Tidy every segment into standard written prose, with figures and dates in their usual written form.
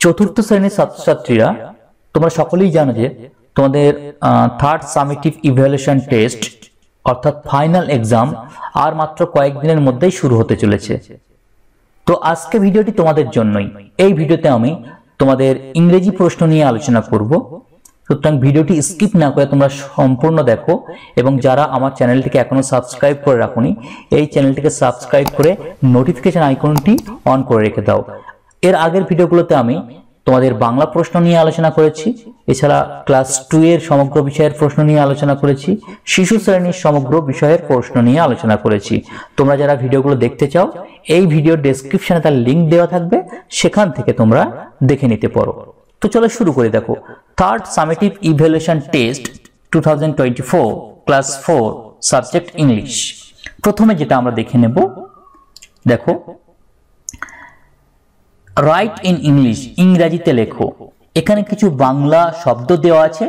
চতুর্থ শ্রেণীর ছাত্রছাত্রীরা তোমরা সকলেই জানো যে তোমাদের থার্ড সামেটিভ ইভ্যালুয়েশন টেস্ট অর্থাৎ ফাইনাল এক্সাম আর মাত্র কয়েকদিনের মধ্যেই শুরু হতে চলেছে। তো আজকে ভিডিওটি তোমাদের জন্যই। এই ভিডিওতে আমি তোমাদের ইংরেজি প্রশ্ন নিয়ে আলোচনা করব, সুতরাং ভিডিওটি স্কিপ না করে তোমরা সম্পূর্ণ দেখো এবং যারা আমার চ্যানেলটিকে এখনো সাবস্ক্রাইব করে রাখোনি এই চ্যানেলটিকে সাবস্ক্রাইব করে নোটিফিকেশন আইকনটি অন করে রেখে দাও। এর আগের ভিডিওগুলোতে আমি তোমাদের বাংলা প্রশ্ন নিয়ে আলোচনা করেছি, এছাড়া ক্লাস 2 এর সমগ্র বিষয়ের প্রশ্ন নিয়ে আলোচনা করেছি, শিশু শ্রেণীর সমগ্র বিষয়ের প্রশ্ন নিয়ে আলোচনা করেছি। তোমরা যারা ভিডিওগুলো দেখতে চাও এই ভিডিওর ডেসক্রিপশনে তার লিংক দেওয়া থাকবে, সেখান থেকে তোমরা দেখে নিতে পারো। তো চলো শুরু করে দেখো। Third summative evaluation test 2024 class 4 subject English. প্রথমে যেটা আমরা দেখে নেব, দেখো রাইট ইন ইংলিশ, ইংরেজিতে লেখো। এখানে কিছু বাংলা শব্দ দেওয়া আছে,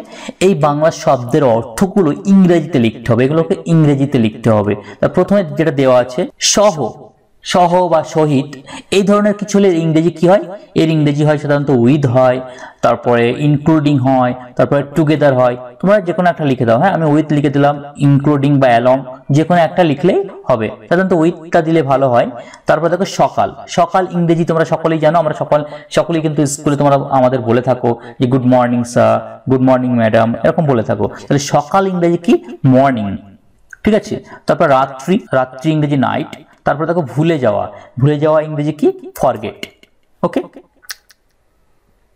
এই বাংলা শব্দের অর্থগুলো ইংরেজিতে লিখতে হবে, এগুলোকে ইংরেজিতে লিখতে হবে। প্রথমে যেটা দেওয়া আছে সহ, সহ বা সহিত, এই ধরনের কিছু হলে ইংরেজি কি হয়, এর ইংরেজি হয় সাধারণত উইথ হয়, তারপরে ইনক্লুডিং হয়, তারপরে টুগেদার হয়। তোমরা যে কোনো একটা লিখে দাও। হ্যাঁ, আমি উইথ লিখে দিলাম, ইনক্লুডিং বা অ্যালং, যে কোনো একটা লিখলেই হবে, সাধারণত উইথটা দিলে ভালো হয়। তারপর দেখো সকাল, সকাল ইংরেজি তোমরা সকলেই জানো, আমরা সকলেই কিন্তু স্কুলে তোমরা আমাদের বলে থাকো যে good morning sir, good morning madam, এরকম বলে থাকো। তাহলে সকাল ইংরেজি কি, মর্নিং, ঠিক আছে। তারপর রাত্রি, রাত্রি ইংরেজি নাইট। তারপর দেখো ভুলে যাওয়া, ভুলে যাওয়া ইংরেজি কি, ফরগেট, ওকে।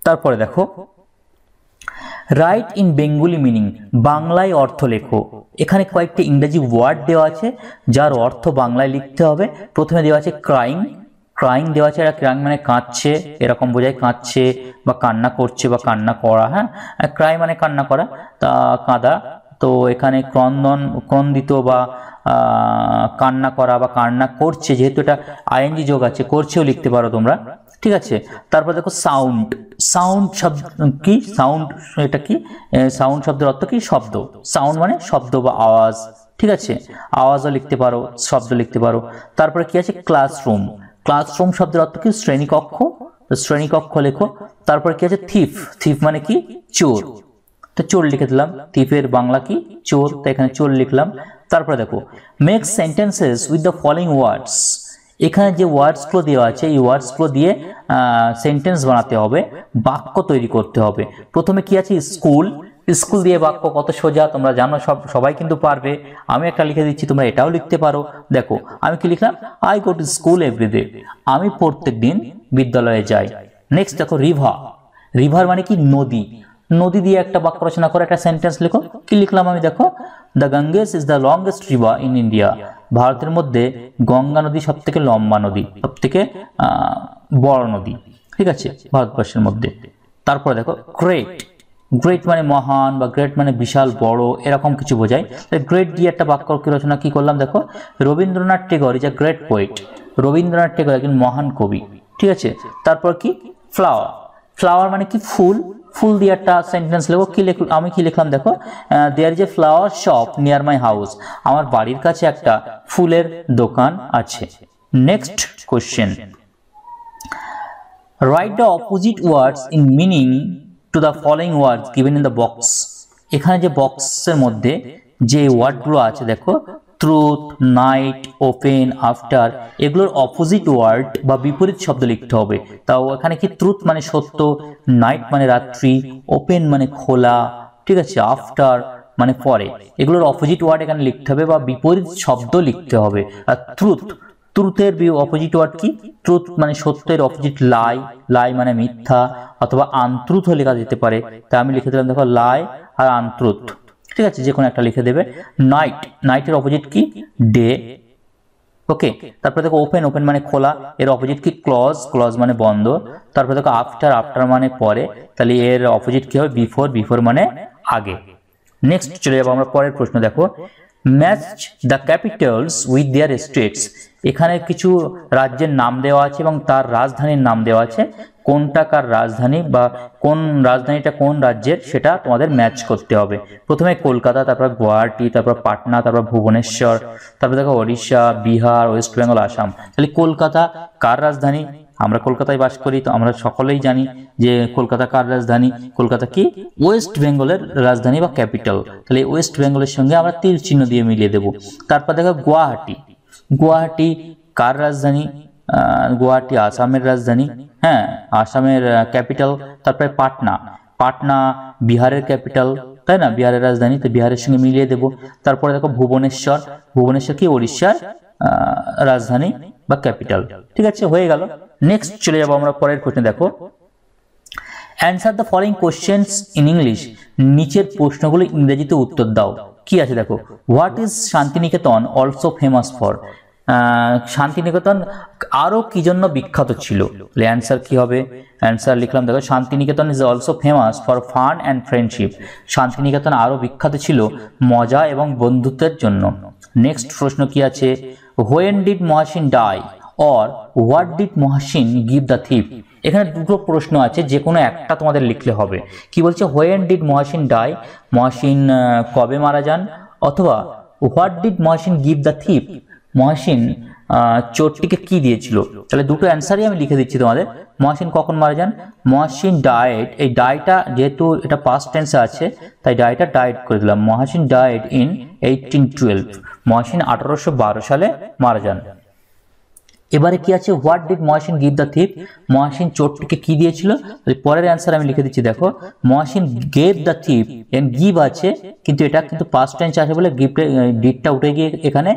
তারপরে দেখো রাইট ইন বেঙ্গলি মিনিং, বাংলায় অর্থ লেখো। এখানে কয়েকটি ইংরেজি ওয়ার্ড দেওয়া আছে যার অর্থ বাংলায় লিখতে হবে। প্রথমে দেওয়া আছে ক্রাইং, ক্রাইং দেওয়া আছে, ক্রাইং মানে কাঁদছে, এরকম বোঝায় কাঁদছে বা কান্না করছে বা কান্না করা। হ্যাঁ, ক্রাই মানে কান্না করা, তা কাঁদা। তো এখানে ক্রন্দিত বা কান্না করা বা কান্না করছে, যেহেতু এটা আইএনজি যোগ আছে, করছেও লিখতে পারো তোমরা, ঠিক আছে। তারপর দেখো সাউন্ড, সাউন্ড শব্দ কি, সাউন্ড এটা কি, সাউন্ড শব্দের অর্থ কি, শব্দ। সাউন্ড মানে শব্দ বা আওয়াজ, ঠিক আছে, আওয়াজও লিখতে পারো, শব্দ লিখতে পারো। তারপরে কি আছে ক্লাসরুম, ক্লাসরুম শব্দের অর্থ কি, শ্রেণীকক্ষ, শ্রেণীকক্ষ লেখো। তারপরে কি আছে থিফ, থিফ মানে কি, চোর, তো চোর লিখে দিলাম, থিফের বাংলা কি, চোর, তো এখানে চোর লিখলাম। তারপরে দেখো make sentences with the following ওয়ার্ডস, এখানে যে ওয়ার্ডসগুলো দেওয়া আছে এই ওয়ার্ডসগুলো দিয়ে সেন্টেন্স বানাতে হবে, বাক্য তৈরি করতে হবে। প্রথমে কি আছে স্কুল, স্কুল দিয়ে বাক্য কত সোজা, তোমরা জানো, সবাই কিন্তু পারবে। আমি একটা লিখে দিচ্ছি, তোমরা এটাও লিখতে পারো। দেখো আমি কি লিখলাম, I go to school everyday, আমি প্রত্যেক দিন বিদ্যালয়ে যাই। নেক্সট দেখো রিভার, রিভার মানে কি, নদী, নদী দিয়ে একটা বাক্য রচনা করে একটা সেন্টেন্স লিখো। কি লিখলাম আমি, দেখো the গঙ্গেস is the longest river in India, ভারতের মধ্যে গঙ্গা নদী সব থেকে লম্বা নদী, সব থেকে বড় নদী, ঠিক আছে, ভারতবর্ষের মধ্যে। তারপরে দেখো গ্রেট, গ্রেট মানে মহান বা গ্রেট মানে বিশাল বড়, এরকম কিছু বোঝায়। গ্রেট দিয়ে একটা বাক্য রচনা কি করলাম, দেখো Rabindranath Tagore is a great poet, Rabindranath Tagore একজন মহান কবি, ঠিক আছে। তারপর কি ফ্লাওয়ার, ফ্লাওয়ার মানে কি ফুল, ফুল দিয়ে একটা সেন্টেন্স লেখো। কি লিখলাম আমি, কি লিখলাম দেখো there is a flower shop near my house, আমার বাড়ির কাছে একটা ফুলের দোকান আছে। Next question, write the opposite words in meaning to the following words given in the box, এখানে যে বক্সের মধ্যে যে ওয়ার্ডগুলো আছে দেখো ট্রুথ, নাইট, ওপেন, আফটার, এগুলোর অপোজিট ওয়ার্ড বা বিপরীত শব্দ লিখতে হবে। তাও এখানে কি ট্রুথ মানে সত্য, নাইট মানে রাত্রি, ওপেন মানে খোলা, ঠিক আছে, আফটার মানে পরে, এগুলোর অপোজিট ওয়ার্ড এখানে লিখতে হবে বা বিপরীত শব্দ লিখতে হবে। আর ট্রুথ, ট্রুথের অপোজিট ওয়ার্ড কি, ট্রুথ মানে সত্যের অপোজিট লাই, লাই মানে মিথ্যা, অথবা আনট্রুথও লেখা যেতে পারে। তাই আমি লিখে দিলাম দেখো লাই আর আনট্রুথ, ঠিক আছে, যে কোনো একটা লিখে দেবে। নাইট, নাইটের অপোজিট কি, ডে, ওকে। তারপরে দেখো ওপেন, ওপেন মানে খোলা, এর অপোজিট কি ক্লোজ, ক্লোজ মানে বন্ধ। তারপরে দেখো আফটার, আফটার মানে পরে, তাহলে এর অপোজিট কি হবে, বিফোর, বিফোর মানে আগে। নেক্সট চলে যাবো আমরা পরের প্রশ্ন, দেখো match the Capitals with their states, এখানে কিছু রাজ্যের নাম দেওয়া আছে এবং তার রাজধানীর নাম দেওয়া আছে, কোনটা কার রাজধানী বা কোন রাজধানীটা কোন রাজ্যের সেটা তোমাদের ম্যাচ করতে হবে। প্রথমে কলকাতা, তারপর গুয়াহাটি, তারপর পাটনা, তারপর ভুবনেশ্বর, তারপর দেখো ওড়িশা, বিহার, ওয়েস্ট বেঙ্গল, আসাম। তাহলে কলকাতা কার রাজধানী, আমরা কলকাতায় বাস করি, তো আমরা সকলেই জানি যে কলকাতা কার রাজধানী, কলকাতা কি ওয়েস্ট বেঙ্গলের রাজধানী বা ক্যাপিটাল। তাহলে ওয়েস্ট বেঙ্গলের সঙ্গে আমরা তীর চিহ্ন দিয়ে মিলিয়ে দেব। তারপর দেখো গুয়াহাটি, গুয়াহাটি কার রাজধানী, গুয়াহাটি আসামের রাজধানী, হ্যাঁ আসামের ক্যাপিটাল। তারপরে পাটনা, পাটনা বিহারের ক্যাপিটাল, তাই না, বিহারের রাজধানী, তো বিহারের সঙ্গে মিলিয়ে দেব। তারপরে দেখো ভুবনেশ্বর, ভুবনেশ্বর কি ওড়িশার রাজধানী বা ক্যাপিটাল। ঠিক আছে, হয়ে গেল। নেক্সট চলে যাবো আমরা পরের প্রশ্নে। দেখো answer the following questions in English, নিচের প্রশ্নগুলো ইংরেজিতে উত্তর দাও। কি আছে দেখো, what is Santiniketan also famous for, Santiniketan আরো কি জন্য বিখ্যাত ছিল। অ্যান্সার কি হবে, অ্যান্সার লিখলাম দেখো, Santiniketan is also famous for fun and friendship, Santiniketan আরো বিখ্যাত ছিল মজা এবং বন্ধুত্বের জন্য। নেক্সট প্রশ্ন কি আছে, when did Mohsin die or what did Mohsin give the thief. এখানে দুটো প্রশ্ন আছে, যে কোনো একটা তোমাদের লিখলে হবে। কি বলছে, when did Mohsin die, Mohsin কবে মারা যান, অথবা what did Mohsin give the thief, Mohsin চোরটিকে কি দিয়েছিল। তাহলে দুটো অ্যান্সারই আমি লিখে দিচ্ছি তোমাদের। মহাসিন কখন মারা যান, মহাসিন ডায়েড, এই ডাইটা যেহেতু এটা পাস্ট টেন্সে আছে তাই ডাইটা ডায়েড করে দিলাম। মহাসিন ডায়েড ইন 1812, মহাসিন 1812 সালে মারা যান। এবারে কি আছে, what did Mohsin give the thief, Mohsin চোরটিকে কি দিয়েছিল। পরের অ্যান্সার আমি লিখে দিচ্ছি দেখো, Mohsin gave the thief, and give আছে কিন্তু এটা কিন্তু পাস্ট টেন্স আছে বলে ডিডটা উঠে গিয়ে এখানে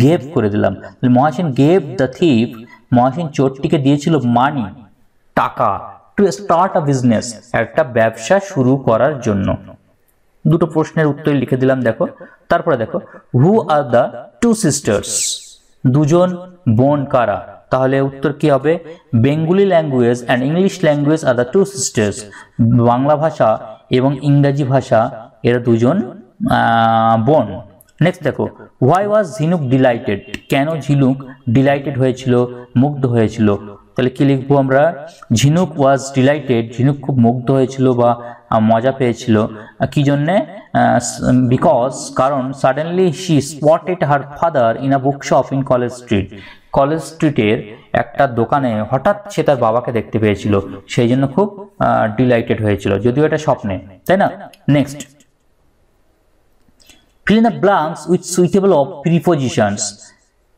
গেভ করে দিলাম। Mohsin gave the thief, Mohsin চোরটিকে দিয়েছিল মানি, টাকা, টু স্টার্ট আ বিজনেস, একটা ব্যবসা শুরু করার জন্য। দুটো প্রশ্নের উত্তর লিখে দিলাম দেখো। তারপরে দেখো, who are the two sisters, দুজন বোন কারা। তাহলে উত্তর কি হবে, Bengali language and English language are the two sisters, বাংলা ভাষা এবং ইংরাজি ভাষা এরা দুজন বোন। নেক্সট দেখো, হোয়াই ওয়াজ ঝিনুক ডিলাইটেড, কেন ঝিনুক ডিলাইটেড হয়েছিল, মুগ্ধ হয়েছিল। তাহলে কি লিখবো আমরা, ঝিনুক ওয়াজ ডিলাইটেড, ঝিনুক খুব মুগ্ধ হয়েছিল বা মজা পেয়েছিল। কি জন্যে, বিকজ কারণ suddenly she spotted her father in a book shop in college street, college স্ট্রিটের একটা দোকানে হঠাৎ সে তার বাবাকে দেখতে পেয়েছিল, সেই জন্য খুব ডিলাইটেড হয়েছিল, যদিও এটা স্বপ্নে, তাই না। Next, fill in the blanks with suitable of prepositions,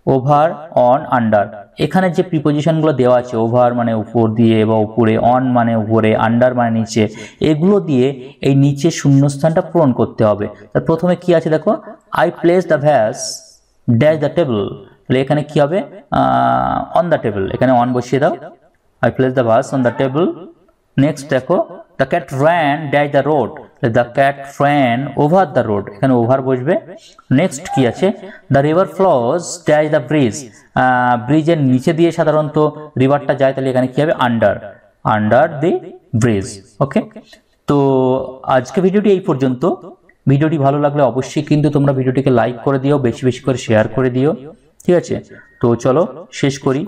over, on, under. এখানে যে প্রিপোজিশনগুলো দেওয়া আছে, ওভার মানে উপর দিয়ে বা উপরে, অন মানে উপরে, আন্ডার মানে নিচে, এগুলো দিয়ে এই নিচে শূন্যস্থানটা পূরণ করতে হবে। তার প্রথমে কি আছে দেখো, I place the vase dash the table, তাহলে এখানে কি হবে, অন দ্য টেবল, এখানে অন বসিয়ে দাও, I place the vase on the table. Next দেখো, the cat ran dash the road, the cat ran over the road, এখানে over বসবে। নেক্সট কি আছে, the river flows dash the bridge, ব্রিজের নিচে দিয়ে সাধারণত রিভারটা যায়, তাহলে এখানে কি হবে, আন্ডার, আন্ডার দি ব্রিজ। ওকে, তো আজকে ভিডিওটি এই পর্যন্ত। ভিডিওটি ভালো লাগলে অবশ্যই কিন্তু তোমরা ভিডিওটিকে লাইক করে দিও, বেশি বেশি করে শেয়ার করে দিও। ঠিক আছে, তো চলো শেষ করি।